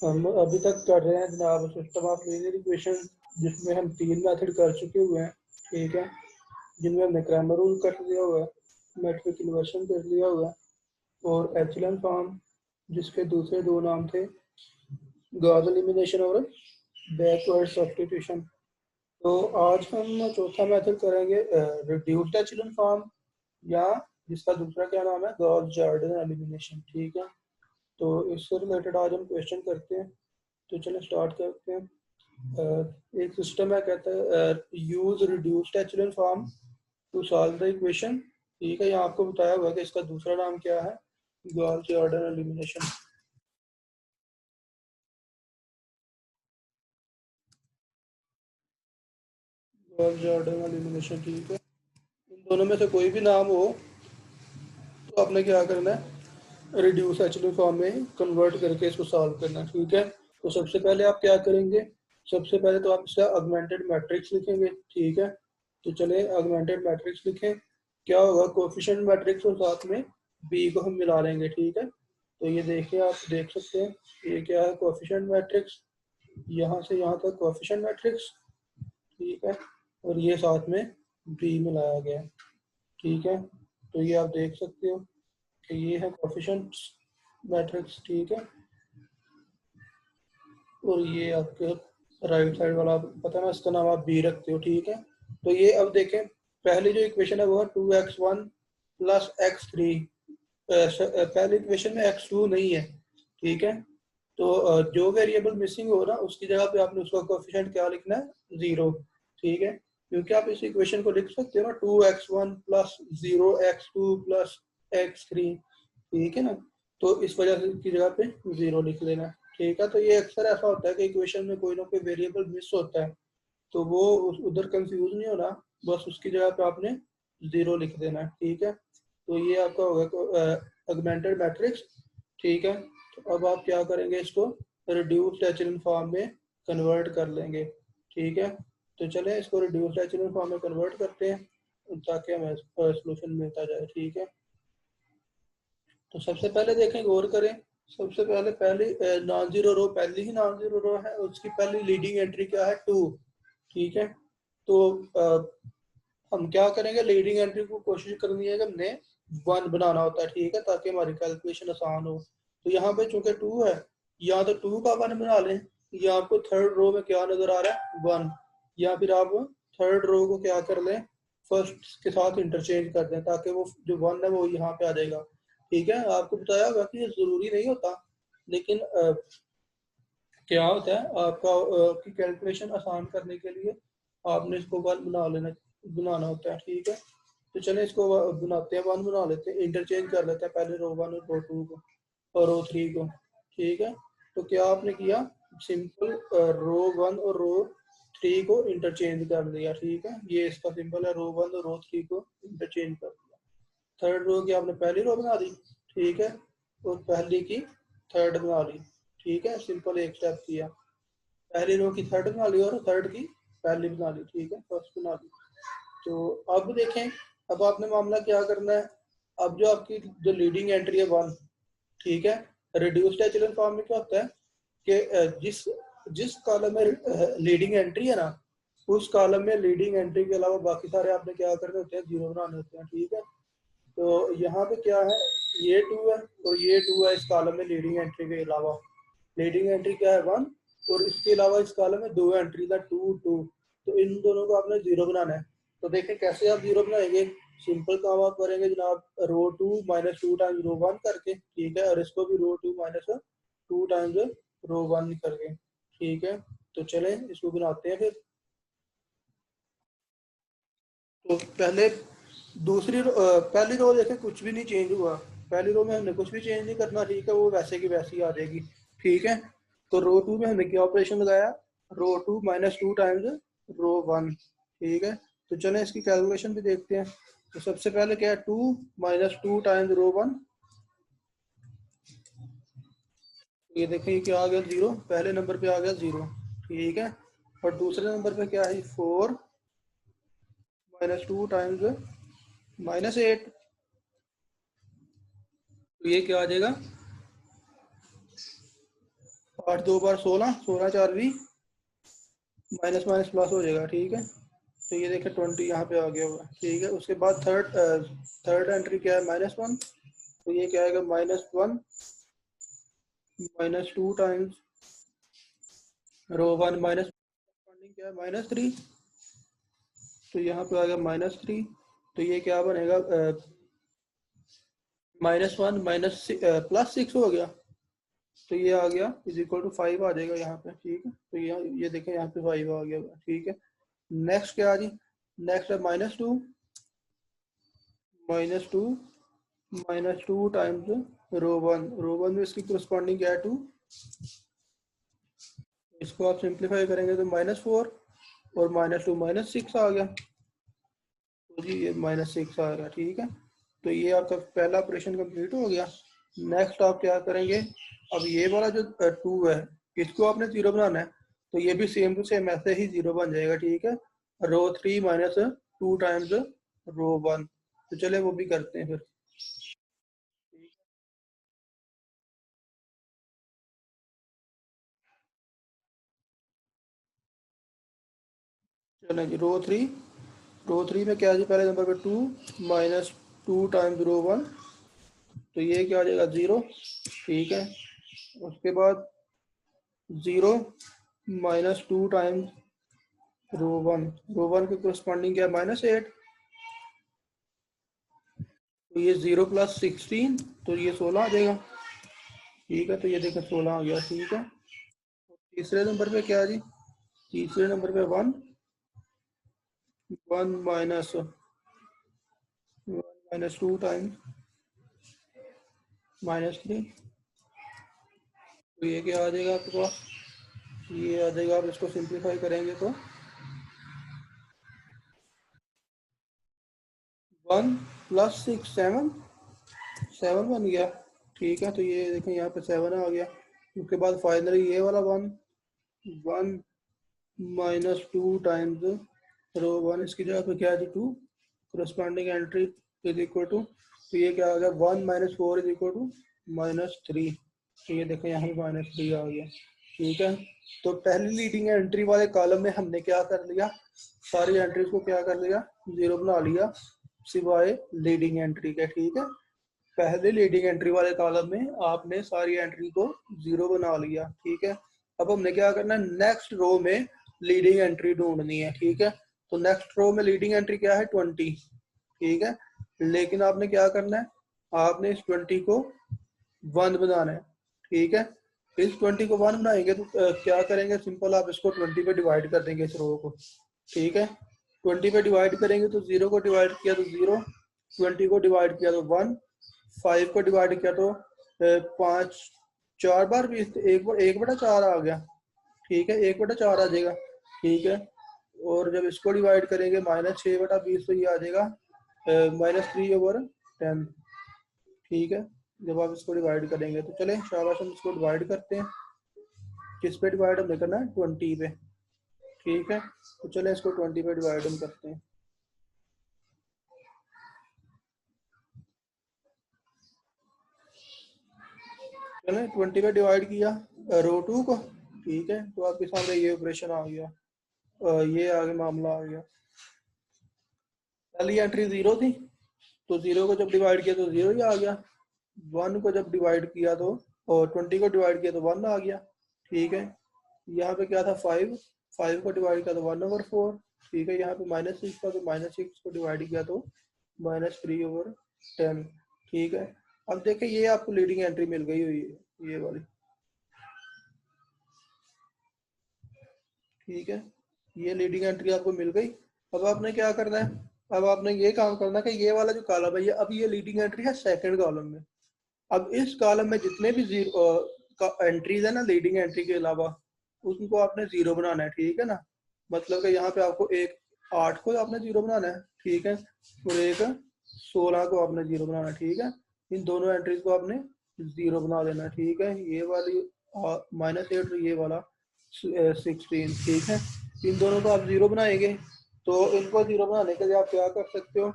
हम अभी तक कर रहे हैं जनाब सिस्टम ऑफ लीनियर इक्वेशन, जिसमें हम 3 मेथड कर चुके हुए हैं। ठीक है, जिनमें हमने क्रैमर रूल कर लिया हुआ है, मैट्रिक इन्वर्शन कर लिया हुआ है, और एचलन फॉर्म जिसके दूसरे दो नाम थे गॉस एलिमिनेशन और बैकवर्ड सब्स्टिट्यूशन। तो आज हम चौथा मेथड करेंगे रिड्यूस्ड एचलन फॉर्म, या जिसका दूसरा क्या नाम है गॉस जॉर्डन एलिमिनेशन। ठीक है, तो इससे रिलेटेड आज हम क्वेश्चन करते हैं। तो चलिए स्टार्ट करते हैं। एक सिस्टम है, कहता है use reduced echelon form to solve the equation. ठीक है, यहाँ आपको बताया हुआ है कि इसका दूसरा नाम क्या है, Gauss Jordan elimination. Gauss Jordan elimination, ठीक है। इन दोनों में से कोई भी नाम हो तो आपने क्या करना है, रिड्यूस एचलन फॉर्म में कन्वर्ट करके इसको सॉल्व करना है। ठीक है, तो सबसे पहले आप क्या करेंगे, सबसे पहले तो आप इसका ऑगमेंटेड मैट्रिक्स लिखेंगे। ठीक है, तो चले ऑगमेंटेड मैट्रिक्स लिखें। क्या होगा, कोएफिशिएंट मैट्रिक्स और साथ में बी को हम मिला लेंगे। ठीक है, तो ये देखिए, आप देख सकते हैं ये क्या है, कोएफिशिएंट मैट्रिक्स, यहाँ से यहाँ तक कोएफिशिएंट मैट्रिक्स। ठीक है, और ये साथ में बी मिलाया गया है। ठीक है, तो ये आप देख सकते हो कि ये है कोएफिशिएंट मैट्रिक्स। ठीक है, और ये आपके राइट साइड वाला पता ना, इसका नाम आप बी रखते हो। ठीक है, तो ये अब देखें, पहली जो इक्वेशन है वो है 2x1 प्लस x3। पहली इक्वेशन में x2 नहीं है। ठीक है, तो जो वेरिएबल मिसिंग हो ना उसकी जगह पे आपने उसका कोएफिशिएंट क्या लिखना है, 0। ठीक है, क्योंकि आप इस इक्वेशन को लिख सकते हो ना 2x1 plus 0x2 plus x3। ठीक है ना, तो इस वजह से इसकी जगह पे 0 लिख लेना। ठीक है, तो ये अक्सर ऐसा होता है कि इक्वेशन में कोई ना कोई वेरिएबल मिस होता है, तो वो उधर कंफ्यूज नहीं होना, बस उसकी जगह पे आपने 0 लिख देना है। ठीक है, तो ये आपका होगा ऑगमेंटेड मैट्रिक्स। ठीक है, तो अब आप क्या करेंगे, इसको रिड्यूस्ड एचलन फॉर्म में कन्वर्ट कर लेंगे। ठीक है, तो चलें इसको रिड्यूस्ड एचलन फॉर्म में कन्वर्ट करते हैं ताकि हमें सोल्यूशन मिलता जाए। ठीक है, तो सबसे पहले देखें, गौर करें, सबसे पहले पहली नॉन जीरो रो, पहली ही नॉन जीरो रो है, उसकी पहली लीडिंग एंट्री क्या है, 2। ठीक है, तो हम क्या करेंगे, लीडिंग एंट्री को कोशिश करनी है कि हमने 1 बनाना होता है। ठीक है, ताकि हमारी कैलकुलेशन आसान हो। तो यहाँ पे चूंकि 2 है, या तो 2 का 1 बना लें, या आपको थर्ड रो में क्या नजर आ रहा है, 1, या फिर आप थर्ड रो को क्या कर लें, फर्स्ट के साथ इंटरचेंज कर दें, ताकि वो जो 1 है वो यहाँ पे आ जाएगा। ठीक है, आपको बताया होगा कि ये जरूरी नहीं होता, लेकिन क्या होता है, आपकी कैलकुलेशन आसान करने के लिए आपने इसको 1 बनाना होता है। ठीक है, तो चले इसको बनाते हैं, 1 बना लेते हैं, इंटरचेंज कर लेते हैं पहले रो 1 और रो 2 को और रो 3 को। ठीक है, तो क्या आपने किया, सिंपल रो 1 और रो 3 को इंटरचेंज कर लिया। ठीक है, ये इसका सिंपल है, रो 1 और रो 3 को इंटरचेंज कर दिया। थर्ड रो की आपने पहली रो बना दी। ठीक है, और पहली की थर्ड बना ली। ठीक है, सिंपल एक स्टेप किया, पहली रो की थर्ड बना ली और थर्ड की पहली बना ली। ठीक है, फर्स्ट बना ली। तो अब देखें, अब आपने मामला क्या करना है, अब जो आपकी जो लीडिंग एंट्री है 1। ठीक है, रिड्यूस्ड एचलन फॉर्म में क्या होता है कि जिस जिस कॉलम में लीडिंग एंट्री है ना, उस कॉलम में लीडिंग एंट्री के अलावा बाकी सारे आपने क्या करने होते हैं, 0 बनाने होते हैं। ठीक है, तो यहाँ पे क्या है, ये 2 है और ये 2 है इस कॉलम में लीडिंग एंट्री के अलावा। लीडिंग एंट्री क्या है, 1, और इसके अलावा इस कॉलम में 2 एंट्री था, 2 2। तो इन दोनों को आपने 0 बनाना है। तो देखें कैसे आप 0 बनाएंगे, सिंपल काम आप करेंगे जनाब, रो 2 -2 टाइम्स रो 1 करके। ठीक है, और इसको भी रो 2 -2 टाइम्स रो 1 करके। ठीक है, तो चलें इसको बनाते हैं फिर। तो पहले पहली रो देखें, कुछ भी नहीं चेंज हुआ, पहली रो में हमने कुछ भी चेंज नहीं करना। ठीक है, वो वैसे की वैसी आ जाएगी। ठीक है, तो रो 2 में हमने क्या ऑपरेशन लगाया, रो 2 -2 टाइम्स रो 1। ठीक है, तो चलें इसकी कैलकुलेशन भी देखते हैं। तो सबसे पहले क्या है, 2 -2 टाइम्स रो 1। ये देखें, ये क्या आ गया, 0, पहले नंबर पे आ गया 0। ठीक है, और दूसरे नंबर पे क्या है, 4 -2 टाइम्स -8। तो ये क्या आ जाएगा, 8 2 बार 16, 16 4 20, माइनस माइनस प्लस हो जाएगा, ठीक है। तो ये देखें 20 यहाँ पे आ गया हुआ, ठीक है। उसके बाद थर्ड एंट्री क्या है, -1, तो ये क्या आएगा, -1 -2 टाइम्स रो 1 माइनस क्या है, -3, तो यहाँ पे आ गया -3, तो ये क्या बनेगा, -1 माइनस +6 हो गया, तो ये आ गया इज इक्वल टू 5 आ जाएगा यहाँ पे, ठीक है। तो ये देखें यहाँ पे 5 आ गया, ठीक है। नेक्स्ट क्या आ जी, नेक्स्ट है -2 -2 टाइम्स रो 1 में इसकी करस्पॉन्डिंग क्या है, 2, इसको आप सिंप्लीफाई करेंगे तो -4 और -2 -6 आ गया, तो जी ये -6 आ गया, ठीक है। तो ये आपका पहला ऑपरेशन कंप्लीट हो गया। नेक्स्ट आप क्या करेंगे, अब ये वाला जो 2 है इसको आपने 0 बनाना है, तो ये भी सेम टू सेम ऐसे ही 0 बन जाएगा, ठीक है। रो 3 -2 टाइम्स रो 1, तो चले वो भी करते हैं फिर। चलें जी, रो 3 में क्या है जी, पहले नंबर पे 2 -2 टाइम्स रो 1, तो ये क्या आ जाएगा, 0, ठीक है। उसके बाद 0 -2 टाइम्स रो 1 के करस्पॉन्डिंग क्या है, -8, तो ये 0 + 16, तो ये 16 आ जाएगा, ठीक है। तो ये देखो 16 आ गया, ठीक है। तीसरे नंबर पे क्या है जी, तीसरे नंबर पे 1 1 -2 टाइम्स -3, तो ये क्या आ जाएगा आपके पास, ये आ जाएगा, आप इसको सिंप्लीफाई करेंगे तो 1 + 6 7 7 बन गया, ठीक है। तो ये देखें यहाँ पे 7 आ गया। उसके बाद फाइनली ये वाला 1 1 -2 टाइम्स रो 1, इसकी जगह पे क्या है जी, 2, corresponding entry is equal to, तो ये क्या आ गया, 1 -4 इज इक्वल टू -3, तो ये देखें यहाँ पे -3 आ गया, ठीक है। तो पहली लीडिंग एंट्री वाले कॉलम में हमने क्या कर लिया, सारी एंट्रीज को क्या कर लिया, 0 बना लिया, सिवाय लीडिंग एंट्री के, ठीक है। पहले लीडिंग एंट्री वाले कॉलम में आपने सारी एंट्री को 0 बना लिया, ठीक है। अब हमने क्या करना है, नेक्स्ट रो में लीडिंग एंट्री ढूंढनी है, ठीक है। तो नेक्स्ट रो में लीडिंग एंट्री क्या है, 20, ठीक है। लेकिन आपने क्या करना है, आपने इस 20 को 1 बनाना है, ठीक है। इस 20 को 1 बनाएंगे तो क्या करेंगे, सिंपल आप इसको 20 पे डिवाइड कर देंगे इस रो को, ठीक है। 20 पे डिवाइड करेंगे तो 0 को डिवाइड किया तो 0, 20 को डिवाइड किया तो 1, 5 को डिवाइड किया तो 5, 4 बार 20, तो 1/4 आ गया, ठीक है, 1/4 आ जाएगा, ठीक है। और जब इसको डिवाइड करेंगे -6/20, तो ये आ जाएगा -3/10, ठीक है। जब आप इसको डिवाइड करेंगे तो चले शाबाश, हम इसको डिवाइड करते हैं, किस पे डिवाइड हमने करना है, 20 पे, ठीक है। तो चले इसको 20 पे डिवाइड हम करते हैं, चले 20 पे डिवाइड किया रो 2 को, ठीक है। तो आपके सामने ये ऑपरेशन आ गया, ये आगे मामला आ गया। पहली एंट्री 0 थी, तो 0 को जब डिवाइड किया तो 0 ही आ गया, 1 को जब डिवाइड किया तो, और 20 को डिवाइड किया तो 1 आ गया, ठीक है। यहाँ पे क्या था, 5, 5 को डिवाइड किया तो 1/4, ठीक है। यहाँ पे -6 था, तो -6 को डिवाइड किया तो -3/10, ठीक है। अब देखें ये आपको लीडिंग एंट्री मिल गई हुई है, ये वाली, ठीक है। ये लीडिंग एंट्री आपको मिल गई। अब आपने क्या करना है, अब आपने ये काम करना है कि ये वाला जो कॉलम है, ये अब ये लीडिंग एंट्री है सेकंड कॉलम में। अब इस कॉलम में जितने भी जीरो एंट्रीज है ना लीडिंग एंट्री के अलावा, उनको आपने 0 बनाना है, ठीक है ना। मतलब कि यहाँ पे आपको एक 8 को आपने 0 बनाना है, ठीक है, और एक 16 को आपने 0 बनाना है, ठीक है। इन दोनों एंट्रीज को आपने 0 बना देना है, ठीक है। ये वाली -8 और ये वाला 16, ठीक है। इन दोनों को आप 0 बनाएंगे, तो इनको 0 बनाने के लिए आप क्या कर सकते हो,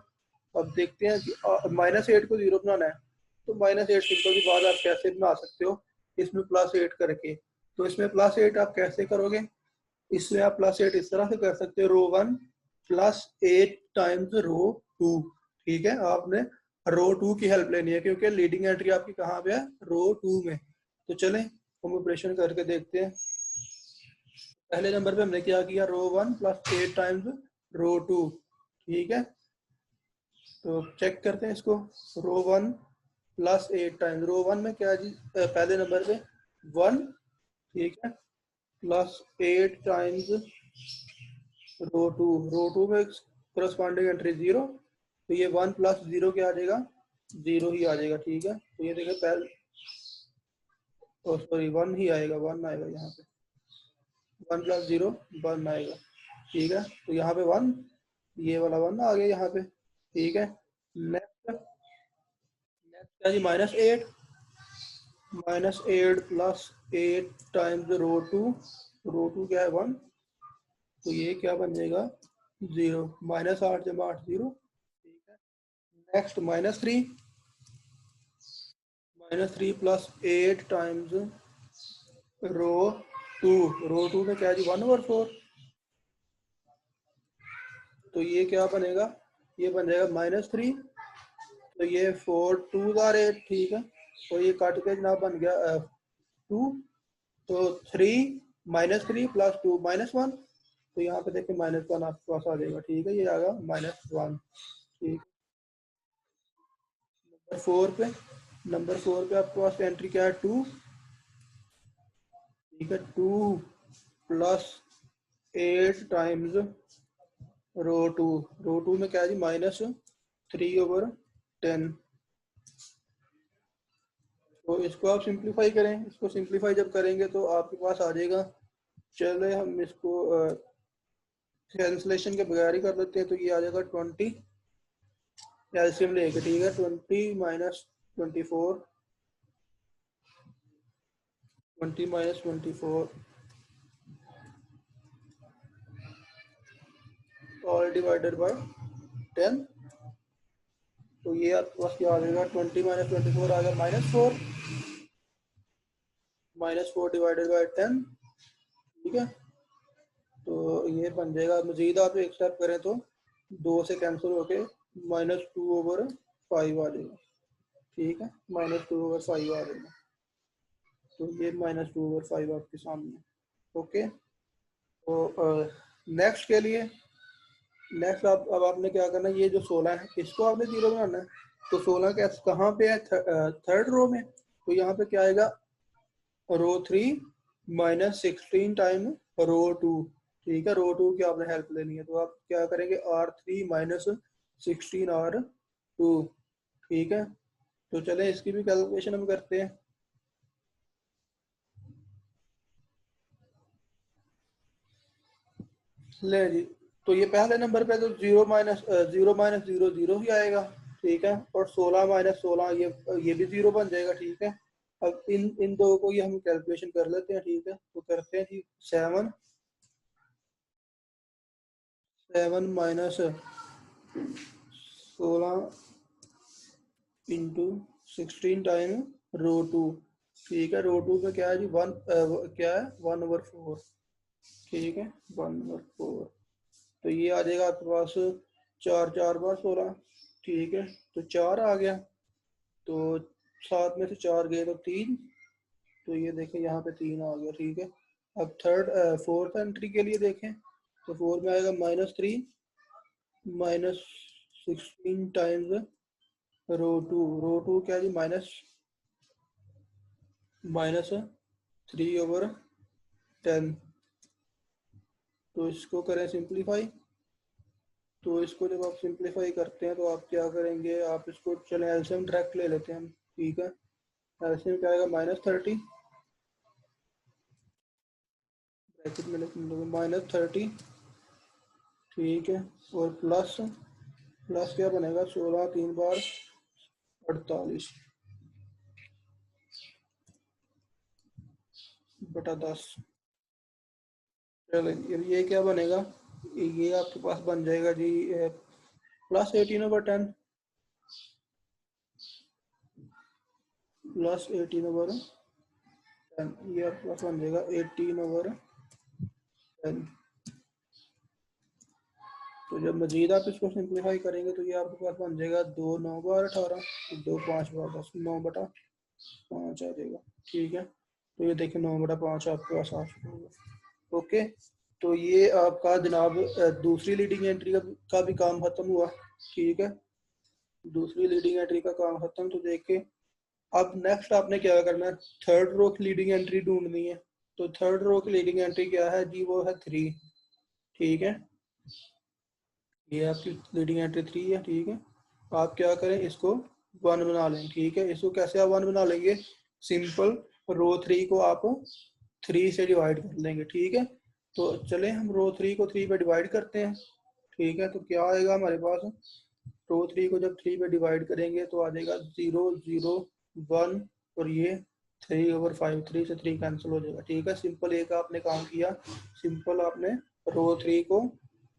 अब देखते हैं कि -8 को 0 बनाना है, तो -8 सिंपल की बात आप कैसे बना सकते हो, इसमें +8 करके। तो इसमें +8 आप कैसे करोगे? इसमें आप +8 इस तरह से कर सकते हो, रो 1 +8 टाइम्स रो 2। ठीक है, आपने रो 2 की हेल्प लेनी है क्योंकि लीडिंग एंट्री आपकी कहाँ पे है? रो 2 में। तो चलें हम ऑपरेशन करके देखते हैं। पहले नंबर पे हमने क्या किया? रो 1 +8 टाइम्स रो 2। ठीक है, तो चेक करते हैं इसको। रो 1 +8 टाइम्स रो 1 में क्या है जी? पहले नंबर पे 1। ठीक है, +8 टाइम्स रो 2 में करस्पॉन्डिंग एंट्री 0। तो ये 1 + 0 क्या आ जाएगा? 0 ही आ जाएगा। ठीक है, तो ये देखिए पहले, सॉरी 1 ही आएगा, 1 आएगा यहाँ पे। 1 + 0 1 आएगा। ठीक है, तो यहाँ पे 1, ये वाला 1 आ गया यहाँ पे। ठीक है, नेक्स्ट नेक्स्ट क्या जी? -8। -8 +8 टाइम्स रो 2 क्या है? 1। तो ये क्या बन जाएगा? 0। -8 जमा 8 0। ठीक है, नेक्स्ट -3 +8 टाइम्स रो 2। रो 2 में क्या है जी? 1/4। तो ये क्या बनेगा? ये बन जाएगा -3। तो ये 4 2 8। ठीक है, तो ये काट के जनाब बन गया 2। तो 3 -3 + 2 -1। तो यहाँ पे देखिए -1 आपके पास आ जाएगा। ठीक है, ये आएगा -1। ठीक, नंबर 4 पे आपके पास एंट्री क्या है? 2। ठीक है, 2 +8 टाइम्स रो 2। रो 2 में क्या है जी? -3/10। तो इसको आप सिंप्लीफाई करें। इसको सिंप्लीफाई जब करेंगे तो आपके पास आ जाएगा, चले हम इसको कैंसलेशन के बगैर ही कर लेते हैं। तो ये आ जाएगा 20, एलसीएम लेके। ठीक है, 20 - 24, 20 - 24 ऑल डिवाइडेड बाय 10। तो ये आपके पास क्या आ जाएगा? 20 - 24 आ गया -4। -4 डिवाइडेड बाय 10। ठीक है, तो ये बन जाएगा। मजीद आप एक स्टेप करें तो 2 से कैंसिल होके -2/5 आ जाएगा। ठीक है, -2/5 आ जाएगा। तो ये -2/5 आपके सामने। ओके, तो नेक्स्ट के लिए, नेक्स्ट आप अब आपने क्या करना है? ये जो 16 है इसको आपने 0 बनाना है। तो 16 कैसे कहाँ पे है? थर्ड रो में। तो यहाँ पे क्या आएगा? रो 3 -16 टाइम रो 2। ठीक है, रो 2 की आपने हेल्प लेनी है। तो आप क्या करेंगे? R3 -16 R2। ठीक है, तो चले इसकी भी कैलकुलेशन हम करते हैं। ले जी, तो ये पहले नंबर पे तो 0 - 0 ही आएगा। ठीक है, और 16 - 16 ये भी 0 बन जाएगा। ठीक है, अब इन इन दो को ये हम कैलकुलेशन कर लेते हैं। ठीक है, तो करते हैं जी। 7 - 16 × 16 टाइम रो 2। ठीक है, रो 2 पे क्या है जी? 1 क्या है? 1/4। ठीक है, 1/4। तो ये आ जाएगा आपके पास 4 4 बार 16। ठीक है, तो 4 आ गया। तो 7 में से 4 गए तो 3। तो ये देखें यहाँ पे 3 आ गया। ठीक है, अब फोर्थ एंट्री के लिए देखें। तो 4 में आएगा -3 -16 टाइम्स रो 2 क्या जी? -3/10। तो इसको करें सिंप्लीफाई। तो इसको जब आप सिंप्लीफाई करते हैं तो आप क्या करेंगे? आप इसको चले एलसीएम डायरेक्ट ले लेते हैं हम। ठीक है, एलसीएम क्या आएगा? -30 ब्रैकेट में -30। ठीक है, और प्लस प्लस क्या बनेगा? 16 3 बार 48/10। चलो ये क्या बनेगा? ये आपके पास बन जाएगा जी +18/10। +18/10 ये आपके पास बन जाएगा 18/10। तो जब मजीद आप इसको सिंप्लीफाई करेंगे तो ये आपके पास बन जाएगा 2×9=18, 2×5=10, 9/5 आ जाएगा। ठीक है, तो ये देखिए 9/5 आपके पास आ चुका होगा। ओके, तो ये आपका जनाब दूसरी लीडिंग एंट्री का भी काम खत्म हुआ। ठीक है, दूसरी लीडिंग एंट्री का काम खत्म। तो देखिए अब नेक्स्ट आपने क्या करना है, थर्ड रो की लीडिंग एंट्री ढूंढनी है। तो थर्ड रो की लीडिंग एंट्री क्या है जी, वो है 3। ठीक है, ये आपकी लीडिंग एंट्री 3 है। ठीक है, आप क्या करें, इसको 1 बना लें। ठीक है, इसको कैसे आप 1 बना लेंगे, सिंपल, रो 3 को आप 3 से डिवाइड कर लेंगे। ठीक है, तो चले हम रो 3 को 3 पे डिवाइड करते हैं। ठीक है, तो क्या आएगा हमारे पास, रो 3 को जब 3 पे डिवाइड करेंगे तो आ जाएगा 0 0 1, और ये 3/5, 3 से 3 कैंसिल हो जाएगा। ठीक है, सिंपल एक आपने काम किया, सिंपल आपने रो 3 को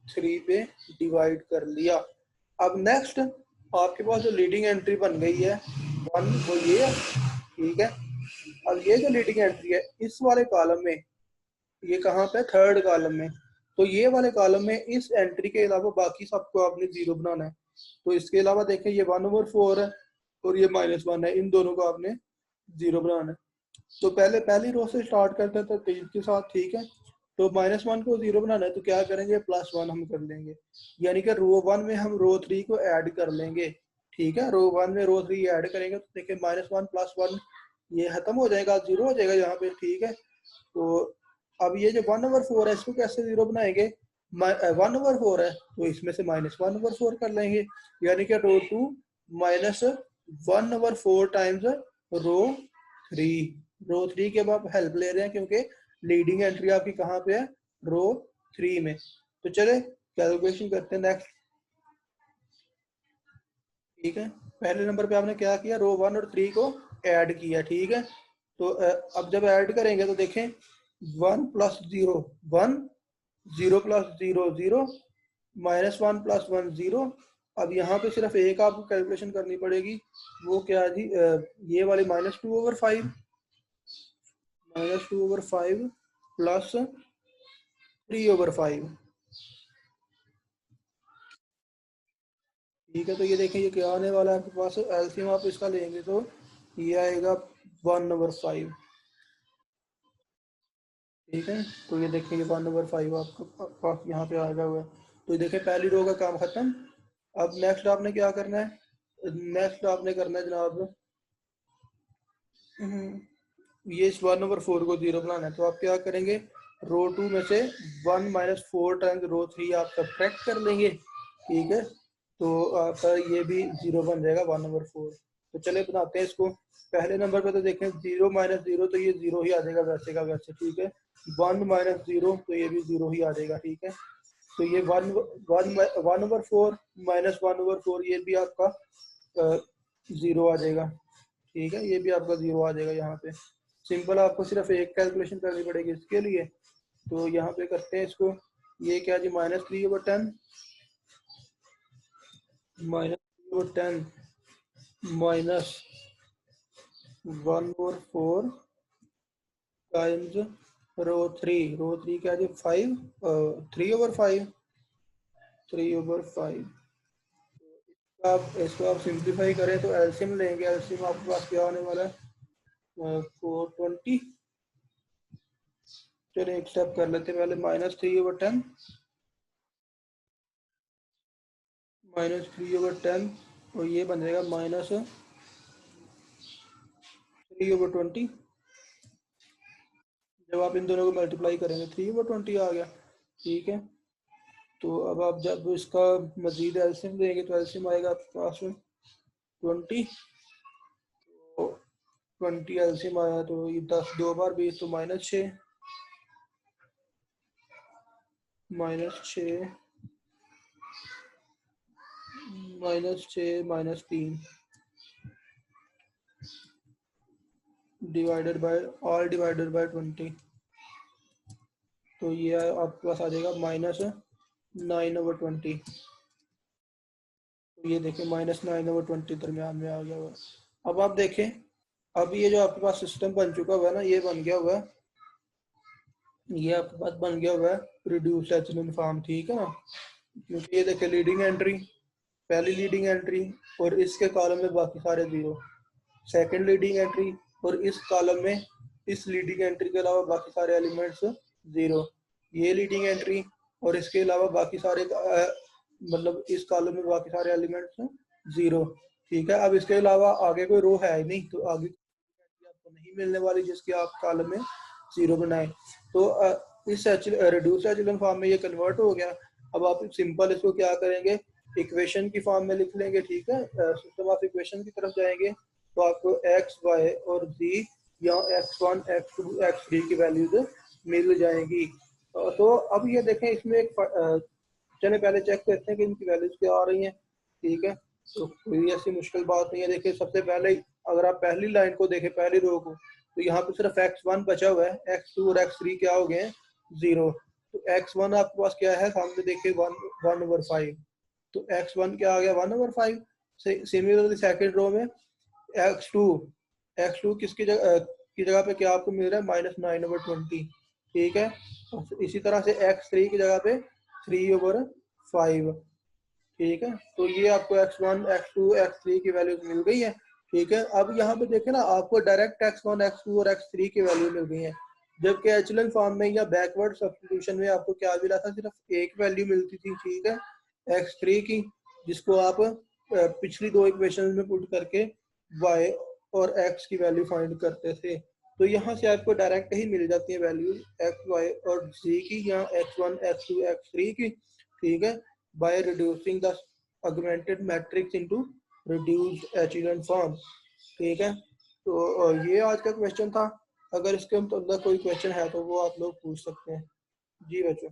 3 पे डिवाइड कर लिया। अब नेक्स्ट आपके पास जो लीडिंग एंट्री बन गई है 1, वो ये है। ठीक है, अब ये जो लीडिंग एंट्री है इस वाले कॉलम में, ये कहाँ पे, थर्ड कॉलम में। तो ये वाले कॉलम में इस एंट्री के अलावा बाकी सबको आपने 0 बनाना है। तो इसके अलावा देखें ये 1/4 है और ये -1 है, इन दोनों को आपने 0 बनाना है। तो पहले पहली रो से स्टार्ट करते हैं तो 3 के साथ। ठीक है, तो -1 को 0 बनाना है तो क्या करेंगे, +1 हम कर लेंगे, यानी कि रो 1 में हम रो 3 को ऐड कर लेंगे। ठीक है, रो 1 में रो 3 ऐड करेंगे तो देखिए -1 +1 ये खत्म हो जाएगा, 0 हो जाएगा यहाँ पे। ठीक है, तो अब ये जो 1/4 है इसको कैसे 0 बनाएंगे, 1/4 है तो इसमें से -1/4 कर लेंगे, यानी कि रो 2 -1/4 टाइम्स रो 3। रो 3 के अब आप हेल्प ले रहे हैं क्योंकि लीडिंग एंट्री आपकी कहाँ पे है, रो 3 में। तो चले कैलकुलेशन करते हैं नेक्स्ट। ठीक है, पहले नंबर पे आपने क्या किया, रो 1 और 3 को ऐड किया। ठीक है, तो अब जब ऐड करेंगे तो देखें 1 + 0 1, 0 + 0 0, -1 + 1 0। अब यहाँ पे सिर्फ एक आपको कैलकुलेशन करनी पड़ेगी, वो क्या है जी, ये वाली -2/5, -2/5 प्लस 3/5। ठीक है, तो ये देखें ये क्या आने वाला है आपके पास, एलसीएम आप इसका लेंगे तो ये आएगा 1/5। ठीक है, तो ये देखेंगे 1/5 आपका पास यहाँ पे आया हुआ है। तो ये देखें पहली रो का काम खत्म। अब नेक्स्ट आपने क्या करना है, नेक्स्ट आपने करना है जनाब, ये इस 1/4 को 0 बनाना है। तो आप क्या करेंगे, रो 2 में से 1 - 4 टाइम्स रो 3 आप सब्ट्रैक्ट कर लेंगे। ठीक है, तो आपका ये भी 0 बन जाएगा 1/4। तो चले बनाते हैं इसको। पहले नंबर पे तो देखें 0 - 0 तो ये 0 ही आ जाएगा वैसे का वैसे। ठीक है, 1 - 0 तो ये भी 0 ही आ जाएगा। ठीक है, तो ये 1/4 -1/4 ये भी आपका 0 आ जाएगा। ठीक है, ये भी आपका 0 आ जाएगा यहाँ पे। सिंपल आपको सिर्फ एक कैलकुलेशन करनी पड़ेगी इसके लिए। तो यहाँ पे करते हैं इसको, ये क्या जी, -3/10, -3/10 -1/4 टाइम्स रो 3 क्या जी, 5, 3/5, 3/5। आप इसको आप सिंप्लीफाई करें तो एलसीएम लेंगे, एलसीएम आपके पास क्या होने वाला है, 420। चलिए एक स्टेप कर लेते हैं पहले, -3/10 -3/10, और ये बन जाएगा -3/20। जब आप इन दोनों को मल्टीप्लाई करेंगे 3/20 आ गया। ठीक है, तो अब आप जब इसका मजीद एलसीएम देंगे तो एलसीएम आएगा आपके पास में 20। तो 20 एलसीएम आया तो ये 10 2 बार 20 तो -6, -6 -6 -3 डिवाइडेड बाय 20। तो ये आपके पास आ जाएगा -9/20। तो ये देखें -9/20 दरमियान में आ गया हुआ। अब आप देखें, अब ये जो आपके पास सिस्टम बन चुका हुआ है ना, ये बन गया हुआ है, ये आपके पास बन गया हुआ है रिड्यूस्ड एचेलॉन फॉर्म, ठीक है ना। क्योंकि ये देखिए लीडिंग एंट्री, पहली लीडिंग एंट्री और इसके कॉलम में बाकी सारे जीरो, सेकंड लीडिंग एंट्री और इस कॉलम में इस लीडिंग एंट्री के अलावा बाकी सारे एलिमेंट्स जीरो, ये लीडिंग एंट्री और इसके अलावा बाकी सारे मतलब इस कॉलम में बाकी सारे एलिमेंट्स जीरो, ठीक है। अब इसके अलावा आगे कोई रो है ही नहीं, तो आगे आपको नहीं मिलने वाली जिसके आप कॉलम में जीरो बनाए। तो इस रिड्यूस एचेलॉन फॉर्म में ये कन्वर्ट हो गया। अब आप सिंपल इसको क्या करेंगे, इक्वेशन की फॉर्म में लिख लेंगे, ठीक है। सिस्टम ऑफ इक्वेशन की तरफ जाएंगे तो आपको एक्स वाई और जी या x1 x2 x3 की वैल्यूज मिल जाएंगी। तो अब ये देखें इसमें एक चले पहले चेक करते हैं कि इनकी वैल्यूज क्या आ रही हैं, ठीक है। तो कोई ऐसी मुश्किल बात नहीं है। देखिए सबसे पहले अगर आप पहली लाइन को देखें, पहली रो को, तो यहाँ पे सिर्फ x1 बचा हुआ है, x2 और x3 क्या हो गए हैं, जीरो। तो x1 आपके पास क्या है सामने देखिए 1/5, तो x1 क्या आ गया 1/5। सिमिलरली सेकेंड रो में x2, x2 किसकी जगह पे क्या आपको मिल रहा है -9/20, ठीक है। इसी तरह से x3 की जगह पे 3/5, ठीक है। तो ये आपको x1 x2 x3 की वैल्यूज मिल गई है, ठीक है। अब यहाँ पे देखें ना, आपको डायरेक्ट x1 x2 और x3 की वैल्यू मिल गई है, जबकि एचेलॉन फॉर्म में या बैकवर्ड सब्स्टिट्यूशन में आपको क्या मिला था, सिर्फ एक वैल्यू मिलती थी, ठीक है, x3 की, जिसको आप पिछली दो इक्वेशन में पुट करके y और x की वैल्यू फाइंड करते थे। तो यहाँ से आपको डायरेक्ट ही मिल जाती है वैल्यू x y और z की, या x1 x2 x3 की, ठीक है, by reducing the augmented matrix into reduced echelon form, ठीक है। तो ये आज का क्वेश्चन था। अगर इसके अंदर कोई क्वेश्चन है तो वो आप लोग पूछ सकते हैं। जी बच्चों।